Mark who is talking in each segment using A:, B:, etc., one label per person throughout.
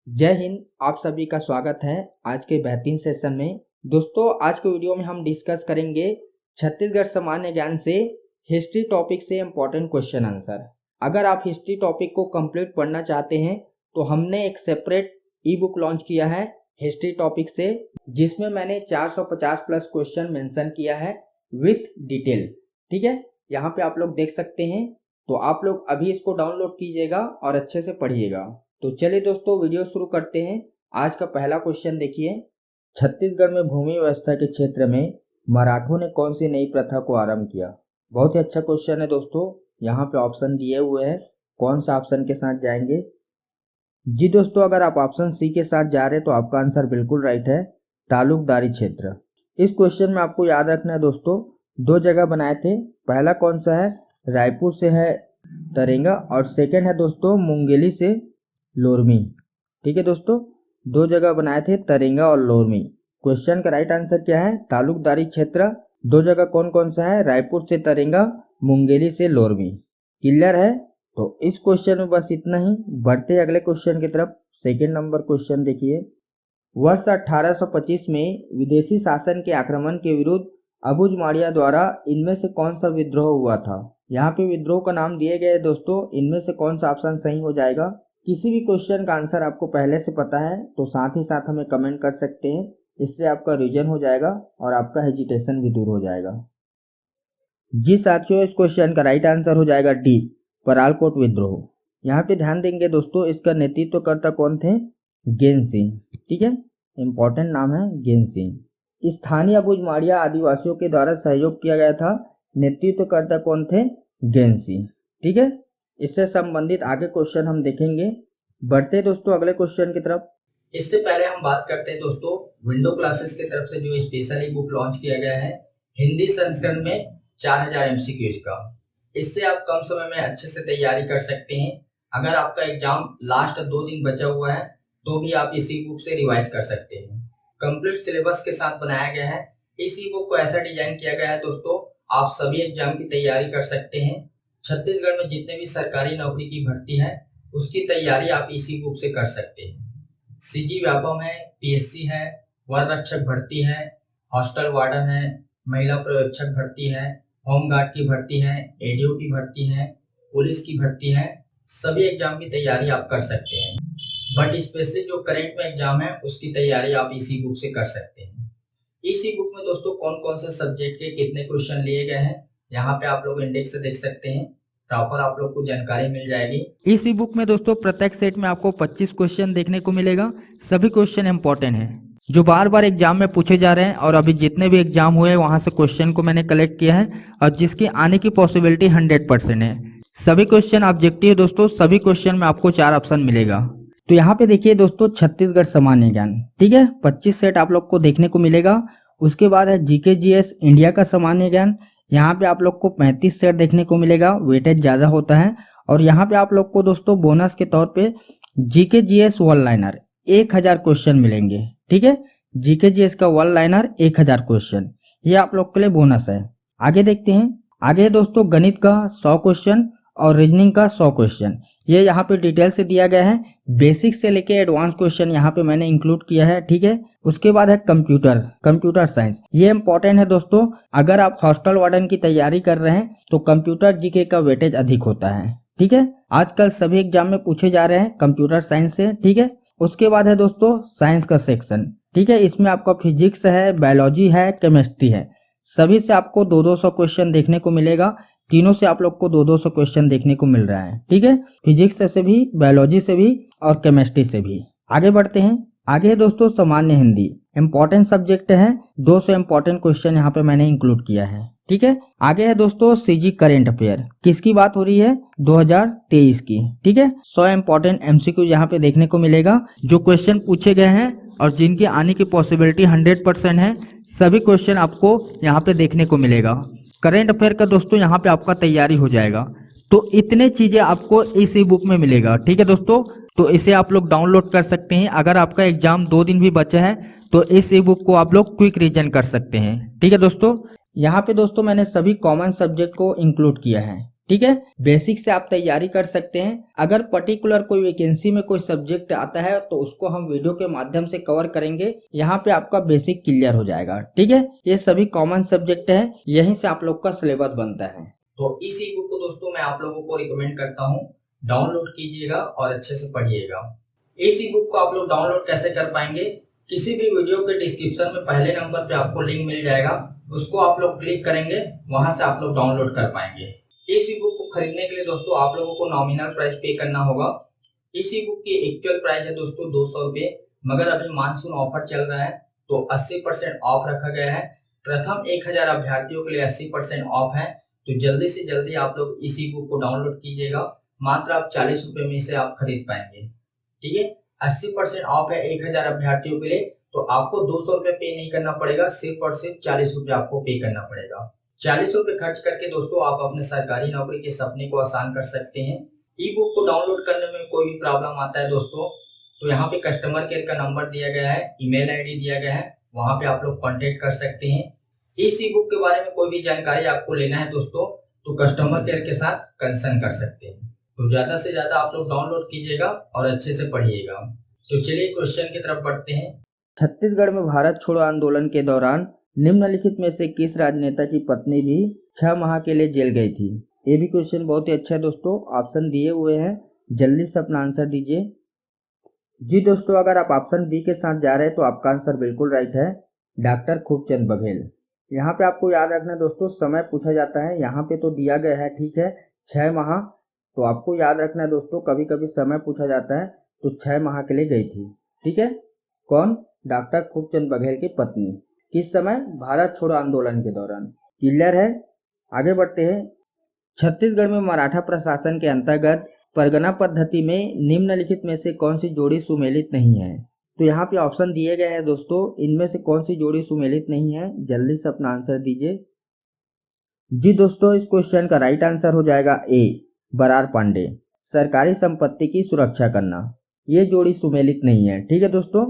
A: जय हिंद। आप सभी का स्वागत है आज के बेहतरीन सेशन में। दोस्तों, आज के वीडियो में हम डिस्कस करेंगे छत्तीसगढ़ सामान्य ज्ञान से हिस्ट्री टॉपिक से इम्पोर्टेंट क्वेश्चन आंसर। अगर आप हिस्ट्री टॉपिक को कंप्लीट पढ़ना चाहते हैं तो हमने एक सेपरेट ई बुक लॉन्च किया है हिस्ट्री टॉपिक से, जिसमें मैंने 450 प्लस क्वेश्चन मेंशन किया है विथ डिटेल। ठीक है, यहाँ पे आप लोग देख सकते हैं। तो आप लोग अभी इसको डाउनलोड कीजिएगा और अच्छे से पढ़िएगा। तो चलिए दोस्तों, वीडियो शुरू करते हैं। आज का पहला क्वेश्चन देखिए, छत्तीसगढ़ में भूमि व्यवस्था के क्षेत्र में मराठों ने कौन सी नई प्रथा को आरंभ किया। बहुत ही अच्छा क्वेश्चन है दोस्तों। यहाँ पे ऑप्शन दिए हुए हैं, कौन सा ऑप्शन के साथ जाएंगे। जी दोस्तों, अगर आप ऑप्शन सी के साथ जा रहे हैं तो आपका आंसर बिल्कुल राइट है, तालुकदारी क्षेत्र। इस क्वेश्चन में आपको याद रखना है दोस्तों, दो जगह बनाए थे। पहला कौन सा है, रायपुर से है तरेंगा, और सेकेंड है दोस्तों मुंगेली से लोरमी। ठीक है दोस्तों, दो जगह बनाए थे, तरेंगा और लोरमी। क्वेश्चन का राइट आंसर क्या है, तालुकदारी क्षेत्र। दो जगह कौन कौन सा है, रायपुर से तरेंगा, मुंगेली से लोरमी। क्लियर है। तो इस क्वेश्चन में बस इतना ही। बढ़ते हैं अगले क्वेश्चन की तरफ। सेकेंड नंबर क्वेश्चन देखिए, वर्ष 1825 में विदेशी शासन के आक्रमण के विरुद्ध अबुझमाड़िया द्वारा इनमें से कौन सा विद्रोह हुआ था। यहाँ पे विद्रोह का नाम दिए गए दोस्तों, इनमें से कौन सा ऑप्शन सही हो जाएगा। किसी भी क्वेश्चन का आंसर आपको पहले से पता है तो साथ ही साथ हमें कमेंट कर सकते हैं, इससे आपका रिवीजन हो जाएगा और आपका हेजिटेशन भी दूर हो जाएगा। जी साथियों, इस क्वेश्चन का राइट आंसर हो जाएगा डी, परालकोट विद्रोह। यहाँ पे ध्यान देंगे दोस्तों, इसका नेतृत्वकर्ता कौन थे, गेन सिंह। ठीक है, इंपॉर्टेंट नाम है गेन सिंह। स्थानीय अबुझमाड़िया आदिवासियों के द्वारा सहयोग किया गया था। नेतृत्वकर्ता कौन थे, गेन सिंह। ठीक है, इससे संबंधित आगे क्वेश्चन हम देखेंगे। बढ़ते दोस्तों अगले क्वेश्चन की तरफ।
B: इससे पहले हम बात करते हैं दोस्तों विंडो क्लासेस की तरफ से जो स्पेशल ई बुक लॉन्च किया गया है हिंदी संस्करण में 4000 एमसीक्यूज का। इससे आप कम समय में अच्छे से तैयारी कर सकते हैं। अगर आपका एग्जाम लास्ट 2 दिन बचा हुआ है तो भी आप इस ई बुक से रिवाइज कर सकते हैं। कंप्लीट सिलेबस के साथ बनाया गया है। इस ई बुक को ऐसा डिजाइन किया गया है दोस्तों, आप सभी एग्जाम की तैयारी कर सकते हैं। छत्तीसगढ़ में जितने भी सरकारी नौकरी की भर्ती है उसकी तैयारी आप इसी बुक से कर सकते हैं। सीजी व्यापम है, पीएससी है, वन रक्षक भर्ती है, हॉस्टल वार्डन है, महिला पर्यवेक्षक भर्ती है, होमगार्ड की भर्ती है, एडीओ की भर्ती है, पुलिस की भर्ती है। सभी एग्जाम की तैयारी आप कर सकते हैं, बट स्पेशली जो करंट में एग्जाम है उसकी तैयारी आप इसी बुक से कर सकते हैं। इसी बुक में दोस्तों कौन कौन से सब्जेक्ट के कितने क्वेश्चन लिए गए हैं यहाँ पे आप लोग इंडेक्स से देख सकते हैं। प्रॉपर आप लोग को जानकारी मिल जाएगी।
A: इस ई बुक में दोस्तों प्रत्येक सेट में आपको 25 क्वेश्चन देखने को मिलेगा। सभी क्वेश्चन इंपॉर्टेंट हैं जो बार बार एग्जाम में पूछे जा रहे हैं, और अभी जितने भी एग्जाम हुए वहां से क्वेश्चन को मैंने कलेक्ट किया है और जिसकी आने की पॉसिबिलिटी 100% है। सभी क्वेश्चन ऑब्जेक्टिव है दोस्तों। सभी क्वेश्चन में आपको 4 ऑप्शन मिलेगा। तो यहाँ पे देखिए दोस्तों, छत्तीसगढ़ सामान्य ज्ञान। ठीक है, 25 सेट आप लोग को देखने को मिलेगा। उसके बाद है जीके जीएस इंडिया का सामान्य ज्ञान। यहाँ पे आप लोग को 35 सेट देखने को मिलेगा, वेटेज ज्यादा होता है। और यहाँ पे आप लोग को दोस्तों बोनस के तौर पे GK GS one liner 1000 question मिलेंगे। ठीक है, जीके जीएस का वन लाइनर 1000 क्वेश्चन, ये आप लोग के लिए बोनस है। आगे देखते हैं। आगे दोस्तों गणित का 100 क्वेश्चन और रीजनिंग का 100 क्वेश्चन, ये यहाँ पे डिटेल से दिया गया है। बेसिक से लेके एडवांस क्वेश्चन यहाँ पे मैंने इंक्लूड किया है। ठीक है, उसके बाद है कंप्यूटर साइंस। ये इंपॉर्टेंट है दोस्तों। अगर आप हॉस्टल वार्डन की तैयारी कर रहे हैं तो कंप्यूटर जीके का वेटेज अधिक होता है। ठीक है, आजकल सभी एग्जाम में पूछे जा रहे हैं कंप्यूटर साइंस से। ठीक है, उसके बाद है दोस्तों साइंस का सेक्शन। ठीक है, इसमें आपका फिजिक्स है, बायोलॉजी है, केमिस्ट्री है। सभी से आपको 200 क्वेश्चन देखने को मिलेगा। तीनों से आप लोग को 200 क्वेश्चन देखने को मिल रहा है। ठीक है, फिजिक्स से भी, बायोलॉजी से भी और केमिस्ट्री से भी। आगे बढ़ते हैं। आगे है दोस्तों सामान्य हिंदी, इंपॉर्टेंट सब्जेक्ट है। 200 इंपॉर्टेंट क्वेश्चन यहाँ पे मैंने इंक्लूड किया है। ठीक है, आगे है दोस्तों सीजी करंट अफेयर। किसकी बात हो रही है, 2023 की। ठीक है, 100 इंपॉर्टेंट एमसीक्यू यहाँ पे देखने को मिलेगा जो क्वेश्चन पूछे गए हैं और जिनकी आने की पॉसिबिलिटी 100% है। सभी क्वेश्चन आपको यहाँ पे देखने को मिलेगा। करंट अफेयर का दोस्तों यहाँ पे आपका तैयारी हो जाएगा। तो इतने चीजें आपको इस ई बुक में मिलेगा। ठीक है दोस्तों, तो इसे आप लोग डाउनलोड कर सकते हैं। अगर आपका एग्जाम 2 दिन भी बचा है तो इस ई बुक को आप लोग क्विक रिवीजन कर सकते हैं। ठीक है दोस्तों, यहाँ पे दोस्तों मैंने सभी कॉमन सब्जेक्ट को इंक्लूड किया है। ठीक है, बेसिक से आप तैयारी कर सकते हैं। अगर पर्टिकुलर कोई वैकेंसी में कोई सब्जेक्ट आता है तो उसको हम वीडियो के माध्यम से कवर करेंगे, यहाँ पे आपका बेसिक क्लियर हो जाएगा। ठीक है, ये सभी कॉमन सब्जेक्ट है, यहीं से आप लोग का सिलेबस बनता है।
B: तो इस ई बुक को दोस्तों मैं आप लोगों को रिकमेंड करता हूँ, डाउनलोड कीजिएगा और अच्छे से पढ़िएगा। इस ई बुक को आप लोग डाउनलोड कैसे कर पाएंगे, किसी भी वीडियो के डिस्क्रिप्शन में पहले नंबर पे आपको लिंक मिल जाएगा, उसको आप लोग क्लिक करेंगे, वहां से आप लोग डाउनलोड कर पाएंगे। इस ई बुक को खरीदने के लिए दोस्तों आप लोगों को नॉमिनल प्राइस पे करना होगा। इस ई बुक की एक्चुअल प्राइस है दोस्तों 200 रुपये, मगर अभी मानसून ऑफर चल रहा है तो 80% ऑफ रखा गया है। प्रथम 1000 अभ्यर्थियों के लिए 80% ऑफ है, तो जल्दी से जल्दी आप लोग इस ई बुक को डाउनलोड कीजिएगा। मात्र आप 40 रुपये में इसे आप खरीद पाएंगे। ठीक है, 80% ऑफ है 1000 अभ्यर्थियों के लिए, तो आपको 200 रुपये पे नहीं करना पड़ेगा, सिर्फ और सिर्फ 40 रुपये आपको पे करना पड़ेगा। 40 रुपये खर्च करके दोस्तों आप अपने सरकारी नौकरी के सपने को आसान कर सकते हैं। ई बुक को डाउनलोड करने में कोई भी प्रॉब्लम आता है दोस्तों, तो यहाँ पे कस्टमर केयर का नंबर दिया गया है, ईमेल आईडी दिया गया है, वहां पे आप लोग कांटेक्ट कर सकते हैं। इस ई बुक के बारे में कोई भी जानकारी आपको लेना है दोस्तों, तो कस्टमर केयर के साथ कंसर्न कर सकते हैं। तो ज्यादा से ज्यादा आप लोग डाउनलोड कीजिएगा और अच्छे से पढ़िएगा। तो चलिए क्वेश्चन की तरफ बढ़ते हैं।
A: छत्तीसगढ़ में भारत छोड़ो आंदोलन के दौरान निम्नलिखित में से किस राजनेता की पत्नी भी 6 माह के लिए जेल गई थी? ये भी क्वेश्चन बहुत ही अच्छा है दोस्तों, ऑप्शन दिए हुए हैं, जल्दी से अपना आंसर दीजिए। जी दोस्तों, अगर आप ऑप्शन बी के साथ जा रहे हैं तो आपका आंसर बिल्कुल राइट है, डॉक्टर खूबचंद बघेल। यहाँ पे आपको याद रखना है दोस्तों, समय पूछा जाता है, यहाँ पे तो दिया गया है, ठीक है 6 माह, तो आपको याद रखना है दोस्तों, कभी कभी समय पूछा जाता है, तो 6 माह के लिए गई थी। ठीक है, कौन? डॉक्टर खूबचंद बघेल की पत्नी। किस समय? भारत छोड़ो आंदोलन के दौरान। क्लियर है, आगे बढ़ते हैं। छत्तीसगढ़ में मराठा प्रशासन के अंतर्गत परगना पद्धति में निम्नलिखित में से कौन सी जोड़ी सुमेलित नहीं है? तो यहाँ पे ऑप्शन दिए गए हैं दोस्तों, इनमें से कौन सी जोड़ी सुमेलित नहीं है? जल्दी से अपना आंसर दीजिए। जी दोस्तों, इस क्वेश्चन का राइट आंसर हो जाएगा ए, बरार पांडे। सरकारी संपत्ति की सुरक्षा करना, ये जोड़ी सुमेलित नहीं है। ठीक है दोस्तों,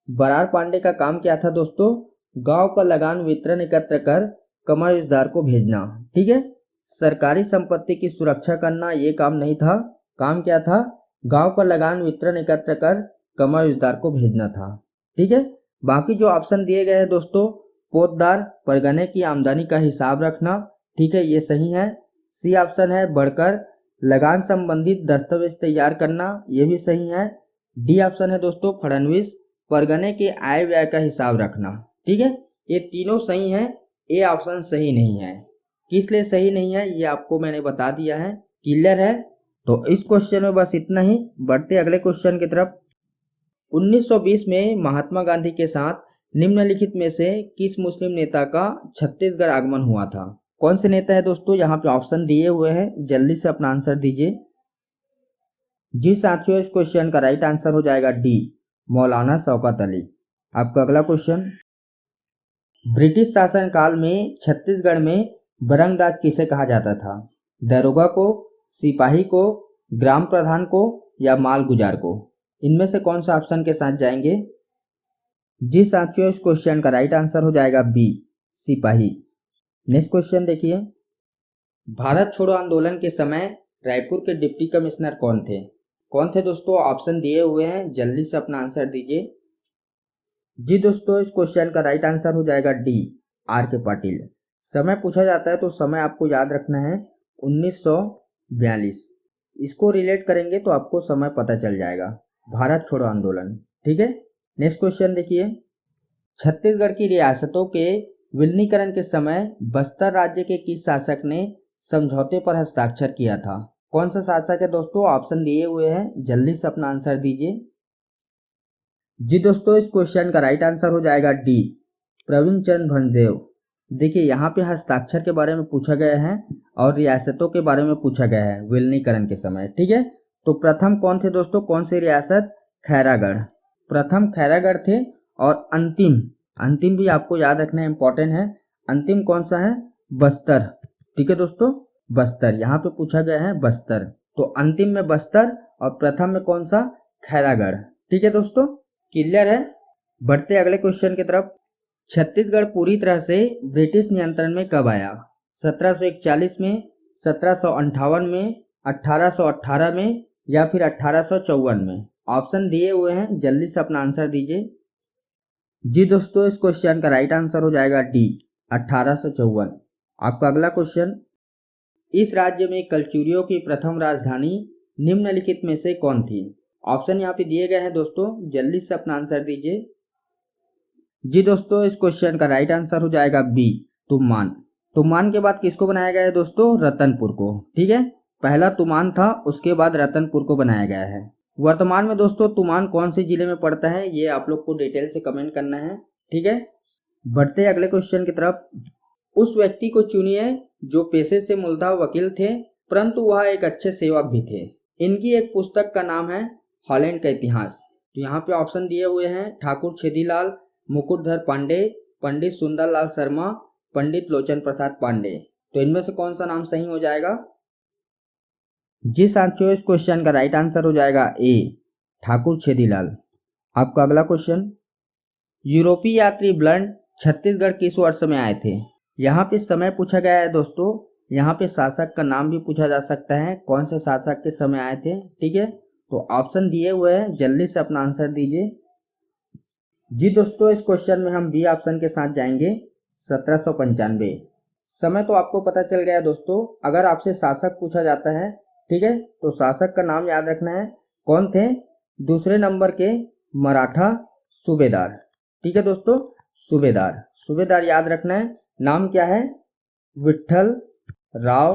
A: बरार पांडे का काम क्या था दोस्तों? गांव पर लगान वितरण एकत्र कर कमाईदार को भेजना। ठीक है, सरकारी संपत्ति की सुरक्षा करना ये काम नहीं था, काम क्या था? गांव पर लगान वितरण एकत्र कर कमाईदार को भेजना था। ठीक है, बाकी जो ऑप्शन दिए गए हैं दोस्तों, पोतदार परगने की आमदनी का हिसाब रखना, ठीक है ये सही है। सी ऑप्शन है बढ़कर लगान संबंधित दस्तावेज तैयार करना, ये भी सही है। डी ऑप्शन है दोस्तों फडणवीस परगने के आय व्यय का हिसाब रखना। ठीक है, ये तीनों सही है, ए ऑप्शन सही नहीं है। किस लिए सही नहीं है ये आपको मैंने बता दिया है। क्लियर है, तो इस क्वेश्चन में बस इतना ही। बढ़ते अगले क्वेश्चन की तरफ। 1920 में महात्मा गांधी के साथ निम्नलिखित में से किस मुस्लिम नेता का छत्तीसगढ़ आगमन हुआ था? कौन से नेता है दोस्तों? यहाँ पे ऑप्शन दिए हुए हैं, जल्दी से अपना आंसर दीजिए। जी साथियों, इस क्वेश्चन का राइट आंसर हो जाएगा डी, मौलाना शौकत अली। आपका अगला क्वेश्चन। ब्रिटिश शासन काल में छत्तीसगढ़ में बरंगदाज किसे कहा जाता था? दरोगा को, सिपाही को, ग्राम प्रधान को या माल गुजार को? इनमें से कौन सा ऑप्शन के साथ जाएंगे? जी साथियों, इस क्वेश्चन का राइट आंसर हो जाएगा बी, सिपाही। नेक्स्ट क्वेश्चन देखिए। भारत छोड़ो आंदोलन के समय रायपुर के डिप्टी कमिश्नर कौन थे? कौन थे दोस्तों? ऑप्शन दिए हुए हैं, जल्दी से अपना आंसर दीजिए। जी दोस्तों, इस क्वेश्चन का राइट आंसर हो जाएगा डी, आर के पाटिल। समय पूछा जाता है तो समय आपको याद रखना है 1942, इसको रिलेट करेंगे तो आपको समय पता चल जाएगा। भारत छोड़ो आंदोलन। ठीक है, नेक्स्ट क्वेश्चन देखिए। छत्तीसगढ़ की रियासतों के विलीनीकरण के समय बस्तर राज्य के किस शासक ने समझौते पर हस्ताक्षर किया था? कौन सा शासक है दोस्तों? ऑप्शन दिए हुए हैं, जल्दी से अपना आंसर दीजिए। जी दोस्तों, इस क्वेश्चन का राइट आंसर हो जाएगा डी, प्रवीण चंद्र भंजदेव। देखिए यहाँ पे हस्ताक्षर के बारे में पूछा गया है और रियासतों के बारे में पूछा गया है विलीनीकरण के समय। ठीक है, तो प्रथम कौन थे दोस्तों? कौन सी रियासत? खैरागढ़। प्रथम खैरागढ़ थे, और अंतिम भी आपको याद रखना इंपॉर्टेंट है। अंतिम कौन सा है? बस्तर। ठीक है दोस्तों, बस्तर, यहाँ पे पूछा गया है बस्तर, तो अंतिम में बस्तर और प्रथम में कौन सा? खैरागढ़। ठीक है दोस्तों, क्लियर है। बढ़ते अगले क्वेश्चन की तरफ। छत्तीसगढ़ पूरी तरह से ब्रिटिश नियंत्रण में कब आया? 1741 में, 1758 में, 1818 में या फिर 1854 में? ऑप्शन दिए हुए हैं, जल्दी से अपना आंसर दीजिए। जी दोस्तों, इस क्वेश्चन का राइट आंसर हो जाएगा डी, 1854। आपका अगला क्वेश्चन, इस राज्य में कलचुरियों की प्रथम राजधानी निम्नलिखित में से कौन थी? ऑप्शन यहाँ पे दिए गए हैं दोस्तों, जल्दी से अपना आंसर दीजिए। जी दोस्तों, इस क्वेश्चन का राइट आंसर हो जाएगा बी, तुमान। तुमान के बाद किसको बनाया गया है दोस्तों? रतनपुर को। ठीक है, पहला तुमान था, उसके बाद रतनपुर को बनाया गया है। वर्तमान में दोस्तों तुमान कौन से जिले में पड़ता है, ये आप लोग को डिटेल से कमेंट करना है। ठीक है, बढ़ते अगले क्वेश्चन की तरफ। उस व्यक्ति को चुनिए जो पेशे से मूलतः वकील थे, परंतु वह एक अच्छे सेवक भी थे। इनकी एक पुस्तक का नाम है हॉलैंड का इतिहास। तो यहाँ पे ऑप्शन दिए हुए हैं, ठाकुर छेदीलाल, मुकुटधर पांडे, पंडित सुंदरलाल शर्मा, पंडित लोचन प्रसाद पांडे। तो इनमें से कौन सा नाम सही हो जाएगा? जी साथियों, इस क्वेश्चन का राइट आंसर हो जाएगा ए, ठाकुर छेदीलाल। आपका अगला क्वेश्चन, यूरोपीय यात्री ब्लंट छत्तीसगढ़ किस वर्ष में आए थे? यहाँ पे समय पूछा गया है दोस्तों, यहाँ पे शासक का नाम भी पूछा जा सकता है, कौन से शासक के समय आए थे। ठीक है, तो ऑप्शन दिए हुए हैं, जल्दी से अपना आंसर दीजिए। जी दोस्तों, इस क्वेश्चन में हम बी ऑप्शन के साथ जाएंगे, 1795। समय तो आपको पता चल गया दोस्तों। अगर आपसे शासक पूछा जाता है, ठीक है, तो शासक का नाम याद रखना है, कौन थे? दूसरे नंबर के मराठा सूबेदार। ठीक है दोस्तों, सूबेदार याद रखना है। नाम क्या है? विट्ठल राव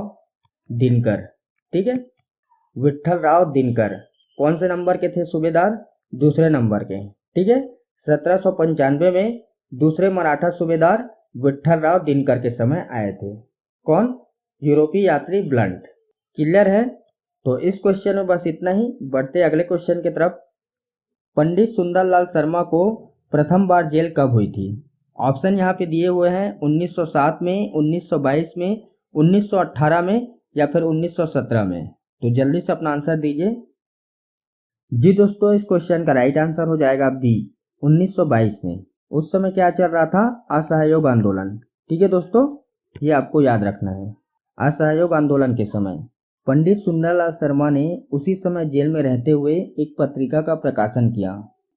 A: दिनकर। ठीक है, विट्ठल राव दिनकर कौन से नंबर के थे सूबेदार? दूसरे नंबर के। ठीक है, 1795 में दूसरे मराठा सूबेदार विट्ठल राव दिनकर के समय आए थे। कौन? यूरोपीय यात्री ब्लंट। क्लियर है? तो इस क्वेश्चन में बस इतना ही। बढ़ते अगले क्वेश्चन की तरफ। पंडित सुंदरलाल शर्मा को प्रथम बार जेल कब हुई थी? ऑप्शन यहाँ पे दिए हुए हैं, 1907 में, 1922 में, 1918 में या फिर 1917 में। तो जल्दी से अपना आंसर दीजिए। जी दोस्तों, इस क्वेश्चन का राइट आंसर हो जाएगा बी, 1922 में। उस समय क्या चल रहा था? असहयोग आंदोलन। ठीक है दोस्तों, ये आपको याद रखना है। असहयोग आंदोलन के समय पंडित सुंदरलाल शर्मा ने उसी समय जेल में रहते हुए एक पत्रिका का प्रकाशन किया।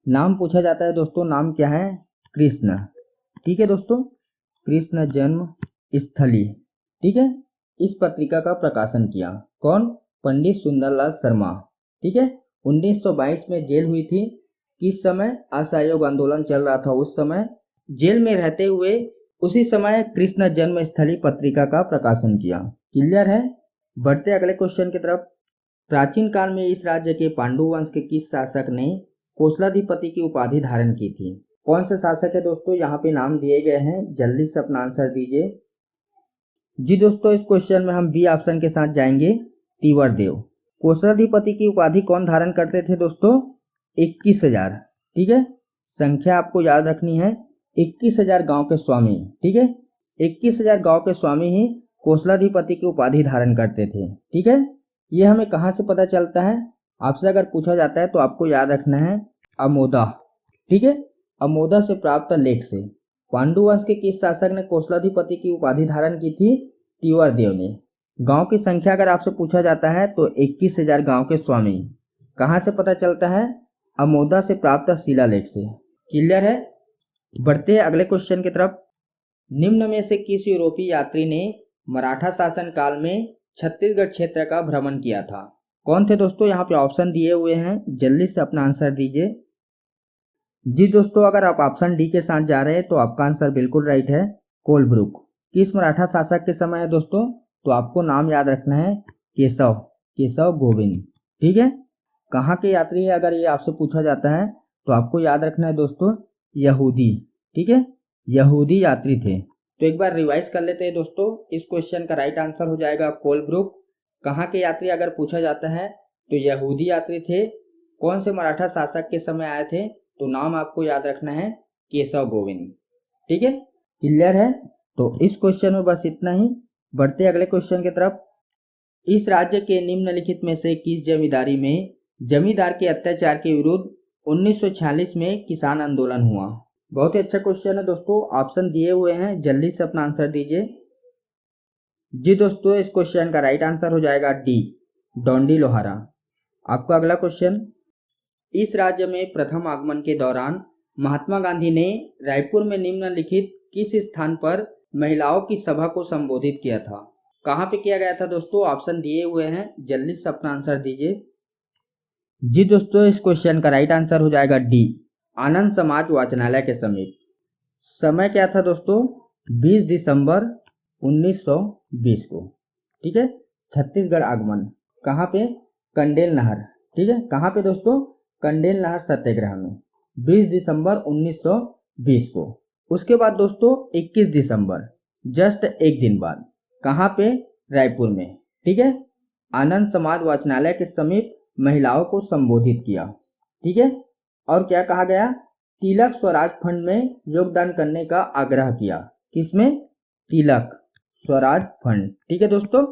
A: नाम पूछा जाता है दोस्तों, नाम क्या है? कृष्ण। ठीक है दोस्तों, कृष्ण जन्म स्थली। ठीक है, इस पत्रिका का प्रकाशन किया कौन? पंडित सुंदरलाल शर्मा। ठीक है, 1922 में जेल हुई थी। किस समय? असहयोग आंदोलन चल रहा था उस समय। जेल में रहते हुए उसी समय कृष्ण जन्म स्थली पत्रिका का प्रकाशन किया। क्लियर है? बढ़ते अगले क्वेश्चन की तरफ। प्राचीन काल में इस राज्य के पांडु वंश के किस शासक ने कोसलाधिपति की उपाधि धारण की थी? कौन से शासक है दोस्तों? यहाँ पे नाम दिए गए हैं, जल्दी से अपना आंसर दीजिए। जी दोस्तों, इस क्वेश्चन में हम बी ऑप्शन के साथ जाएंगे, तीवरदेव। कोसलाधिपति की उपाधि कौन धारण करते थे दोस्तों? 21,000। ठीक है, संख्या आपको याद रखनी है, 21,000 गांव के स्वामी। ठीक है, 21,000 गांव के स्वामी ही कोसलाधिपति की उपाधि धारण करते थे। ठीक है, ये हमें कहाँ से पता चलता है? आपसे अगर पूछा जाता है तो आपको याद रखना है अमोदा। ठीक है, अमोदा से प्राप्त लेख से। पांडु वंश के किस शासक ने कोसलाधिपति की उपाधि धारण की थी? तीवरदेव ने। गांव की संख्या अगर आपसे पूछा जाता है तो 21,000 गांव के स्वामी। कहां से पता चलता है? अमोदा से प्राप्त शिलालेख से। क्लियर है? बढ़ते हैं अगले क्वेश्चन की तरफ। निम्न में से किस यूरोपीय यात्री ने मराठा शासन काल में छत्तीसगढ़ क्षेत्र का भ्रमण किया था? कौन थे दोस्तों? यहाँ पे ऑप्शन दिए हुए हैं, जल्दी से अपना आंसर दीजिए। जी दोस्तों, अगर आप ऑप्शन डी के साथ जा रहे हैं तो आपका आंसर बिल्कुल राइट है, कोलब्रुक। किस मराठा शासक के समय है दोस्तों? तो आपको नाम याद रखना है, केशव गोविंद। ठीक है, कहाँ के यात्री है अगर ये आपसे पूछा जाता है तो आपको याद रखना है दोस्तों, यहूदी। ठीक है, यहूदी यात्री थे। तो एक बार रिवाइज कर लेते हैं दोस्तों। इस क्वेश्चन का राइट आंसर हो जाएगा कोलब्रुक। कहाँ के यात्री अगर पूछा जाता है तो यहूदी यात्री थे। कौन से मराठा शासक के समय आए थे? तो नाम आपको याद रखना है, केशव गोविंद। ठीक है, क्लियर है? तो इस क्वेश्चन में बस इतना ही। बढ़ते अगले क्वेश्चन की तरफ। इस राज्य के निम्नलिखित में से किस जमींदारी में जमींदार के अत्याचार के विरुद्ध 1946 में किसान आंदोलन हुआ? बहुत ही अच्छा क्वेश्चन है दोस्तों, ऑप्शन दिए हुए हैं, जल्दी से अपना आंसर दीजिए। जी दोस्तों, इस क्वेश्चन का राइट आंसर हो जाएगा डी, डोंडी लोहारा। आपका अगला क्वेश्चन, इस राज्य में प्रथम आगमन के दौरान महात्मा गांधी ने रायपुर में निम्नलिखित किस स्थान पर महिलाओं की सभा को संबोधित किया था? कहां पे किया गया था दोस्तों? ऑप्शन दिए हुए हैं, जल्दी से अपना आंसर दीजिए। जी दोस्तों, इस क्वेश्चन का राइट आंसर हो जाएगा डी, आनंद समाज वाचनालय के समीप। समय क्या था दोस्तों? 20 दिसंबर 1920 को। ठीक है। छत्तीसगढ़ आगमन कहाँ पे? कंडेल नहर। ठीक है, कहाँ पे दोस्तों? कंडेल नहर सत्याग्रह में 20 दिसंबर 1920 को। उसके बाद दोस्तों 21 दिसंबर, जस्ट एक दिन बाद, कहाँ पे? रायपुर में। ठीक है, आनंद समाज वाचनालय के समीप महिलाओं को संबोधित किया। ठीक है, और क्या कहा गया? तिलक स्वराज फंड में योगदान करने का आग्रह किया। किसमें? तिलक स्वराज फंड। ठीक है दोस्तों,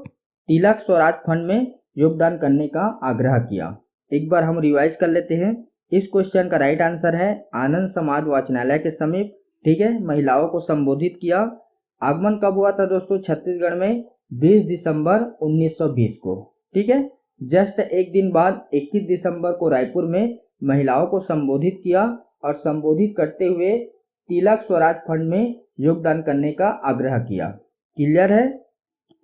A: तिलक स्वराज फंड में योगदान करने का आग्रह किया। एक बार हम रिवाइज कर लेते हैं। इस क्वेश्चन का राइट आंसर है आनंद समाज वाचनालय के समीप। ठीक है, महिलाओं को संबोधित किया। आगमन कब हुआ था दोस्तों? छत्तीसगढ़ में 20 दिसंबर 1920 को। ठीक है, जस्ट एक दिन बाद 21 दिसंबर को रायपुर में महिलाओं को संबोधित किया और संबोधित करते हुए तिलक स्वराज फंड में योगदान करने का आग्रह किया। क्लियर है?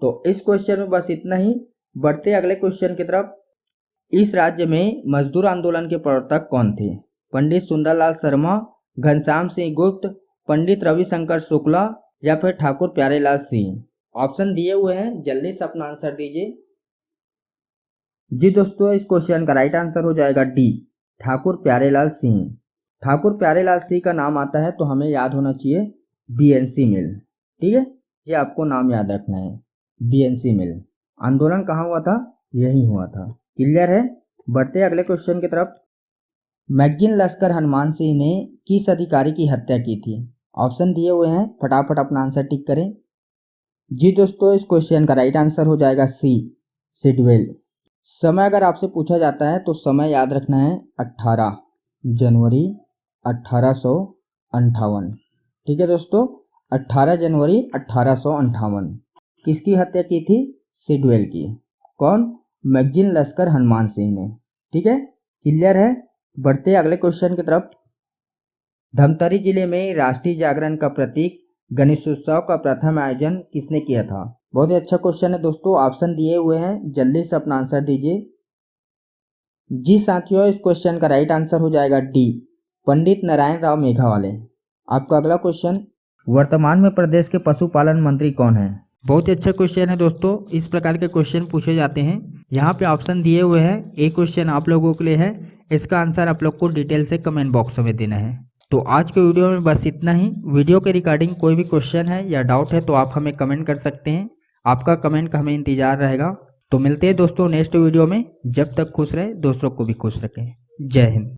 A: तो इस क्वेश्चन में बस इतना ही। बढ़ते अगले क्वेश्चन की तरफ। इस राज्य में मजदूर आंदोलन के प्रवर्तक कौन थे? पंडित सुंदरलाल शर्मा, घनश्याम सिंह गुप्त, पंडित रविशंकर शुक्ला या फिर ठाकुर प्यारेलाल सिंह? ऑप्शन दिए हुए हैं, जल्दी से अपना आंसर दीजिए। जी दोस्तों, इस क्वेश्चन का राइट आंसर हो जाएगा डी, ठाकुर प्यारेलाल सिंह। ठाकुर प्यारेलाल सिंह का नाम आता है तो हमें याद होना चाहिए बीएनसी मिल। ठीक है, ये आपको नाम याद रखना है, बीएनसी मिल। आंदोलन कहाँ हुआ था? यही हुआ था। क्लियर है? बढ़ते अगले क्वेश्चन की तरफ। मैगजीन लश्कर हनुमान सिंह ने किस अधिकारी की हत्या की थी? ऑप्शन दिए हुए हैं, फटाफट अपना आंसर टिक करें। जी दोस्तों, इस क्वेश्चन का राइट आंसर हो जाएगा सी, सिडवेल। समय अगर आपसे पूछा जाता है तो समय याद रखना है 18 जनवरी 1858। ठीक है दोस्तों, 18 जनवरी 1858। किसकी हत्या की थी? सिडवेल की। कौन? मैगजीन लश्कर हनुमान सिंह ने। ठीक है, क्लियर है? बढ़ते अगले क्वेश्चन की तरफ। धमतरी जिले में राष्ट्रीय जागरण का प्रतीक गणेशोत्सव का प्रथम आयोजन किसने किया था? बहुत ही अच्छा क्वेश्चन है दोस्तों। ऑप्शन दिए हुए हैं, जल्दी से अपना आंसर दीजिए। जी साथियों, इस क्वेश्चन का राइट आंसर हो जाएगा डी, पंडित नारायण राव मेघावाले। आपका अगला क्वेश्चन, वर्तमान में प्रदेश के पशुपालन मंत्री कौन है? बहुत ही अच्छा क्वेश्चन है दोस्तों। इस प्रकार के क्वेश्चन पूछे जाते हैं। यहाँ पे ऑप्शन दिए हुए हैं, एक क्वेश्चन आप लोगों के लिए है, इसका आंसर आप लोग को डिटेल से कमेंट बॉक्स में देना है। तो आज के वीडियो में बस इतना ही। वीडियो के रिगार्डिंग कोई भी क्वेश्चन है या डाउट है तो आप हमें कमेंट कर सकते हैं। आपका कमेंट का हमें इंतजार रहेगा। तो मिलते हैं दोस्तों नेक्स्ट वीडियो में। जब तक खुश रहे, दूसरों को भी खुश रखें। जय हिंद।